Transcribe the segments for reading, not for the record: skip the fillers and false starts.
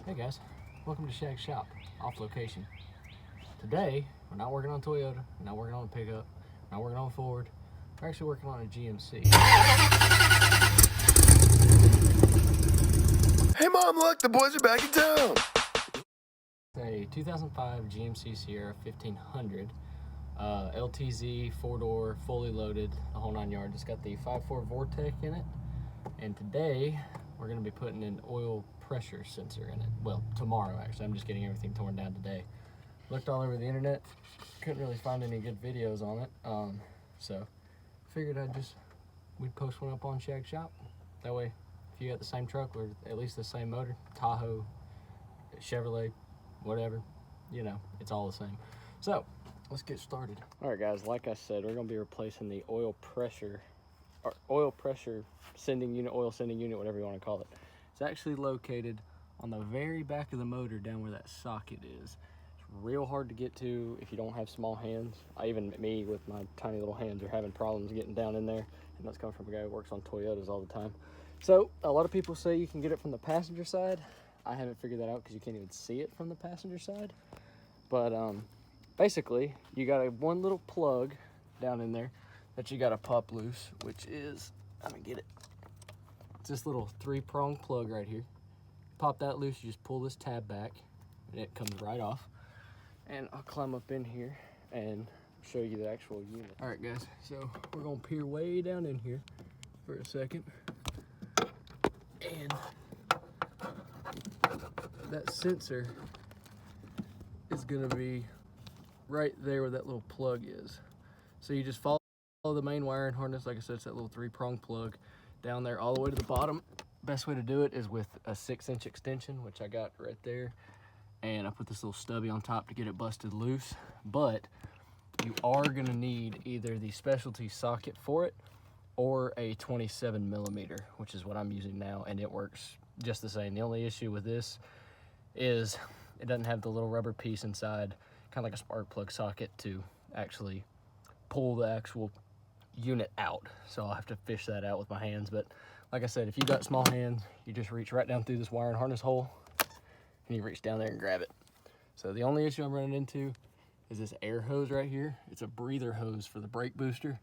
Hey guys, welcome to Shag's Shop, off location. Today, we're not working on Toyota, we're not working on a pickup, we're not working on a Ford, we're actually working on a GMC. Hey Mom, look, the boys are back in town. It's a 2005 GMC Sierra 1500, LTZ, 4-door, fully loaded, the whole 9 yards. It's got the 5.4 Vortec in it, and today we're going to be putting an oil pressure sensor in it. Well, tomorrow actually. I'm just getting everything torn down today. Looked all over the internet, couldn't really find any good videos on it, so figured we'd post one up on Shag Shop. That way, if you got the same truck or at least the same motor, Tahoe, Chevrolet, whatever, you know, it's all the same. So let's get started. All right guys, like I said, we're gonna be replacing the oil pressure sending unit, oil sending unit, whatever you want to call it. It's actually located on the very back of the motor, down where that socket is. It's real hard to get to if you don't have small hands. Me with my tiny little hands are having problems getting down in there, and that's coming from a guy who works on Toyotas all the time. So a lot of people say you can get it from the passenger side. I haven't figured that out because you can't even see it from the passenger side. But basically, you got one little plug down in there that you got to pop loose, which is, let me get it. It's this little 3-prong plug right here. Pop that loose, you just pull this tab back, and it comes right off. And I'll climb up in here and show you the actual unit. All right, guys, so we're gonna peer way down in here for a second. And that sensor is gonna be right there where that little plug is. So you just follow the main wiring harness. Like I said, it's that little 3-prong plug down there all the way to the bottom. Best way to do it is with a 6-inch extension, which I got right there. And I put this little stubby on top to get it busted loose. But you are gonna need either the specialty socket for it or a 27mm, which is what I'm using now, and it works just the same. The only issue with this is it doesn't have the little rubber piece inside, kind of like a spark plug socket, to actually pull the actual unit out. So I'll have to fish that out with my hands. But like I said, if you got small hands, you just reach right down through this wire and harness hole and you reach down there and grab it. So the only issue I'm running into is this air hose right here. It's a breather hose for the brake booster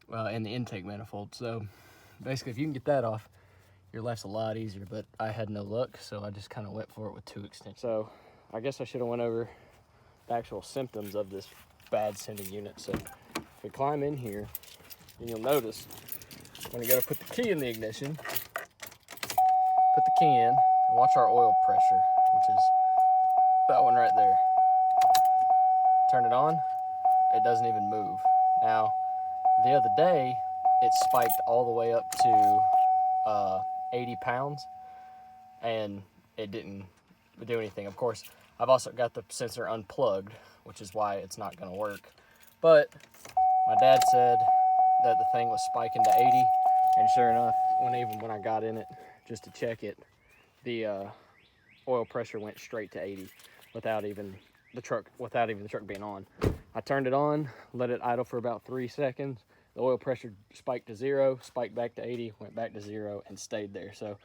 and the intake manifold. So basically, if you can get that off, your life's a lot easier. But I had no luck, so I just kind of went for it with 2 extensions. So I guess I should have went over the actual symptoms of this bad sending unit. So if we climb in here, and you'll notice when you go to put the key in the ignition, put the key in and watch our oil pressure, which is that one right there. Turn it on, it doesn't even move. Now, the other day, it spiked all the way up to 80 pounds, and it didn't do anything. Of course, I've also got the sensor unplugged, which is why it's not gonna work. But my dad said that the thing was spiking to 80, and sure enough, when I got in it just to check it, the oil pressure went straight to 80 without even the truck being on. I turned it on, let it idle for about 3 seconds. The oil pressure spiked to 0, spiked back to 80, went back to 0, and stayed there. So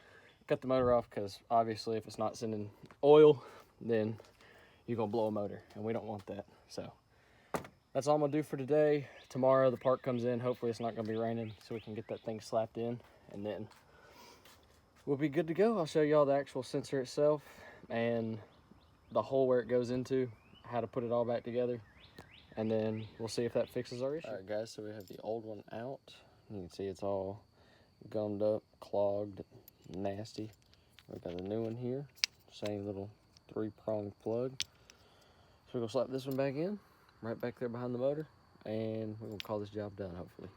cut the motor off, because obviously if it's not sending oil, then you're gonna blow a motor, and we don't want that. So that's all I'm gonna do for today. Tomorrow the part comes in. Hopefully it's not gonna be raining, so we can get that thing slapped in, and then we'll be good to go. I'll show you all the actual sensor itself and the hole where it goes into, how to put it all back together, and then we'll see if that fixes our issue. All right guys, so we have the old one out. You can see it's all gummed up, clogged, nasty. We've got a new one here, same little 3-prong plug. So we're gonna slap this one back in, right back there behind the motor, and we're gonna call this job done, hopefully.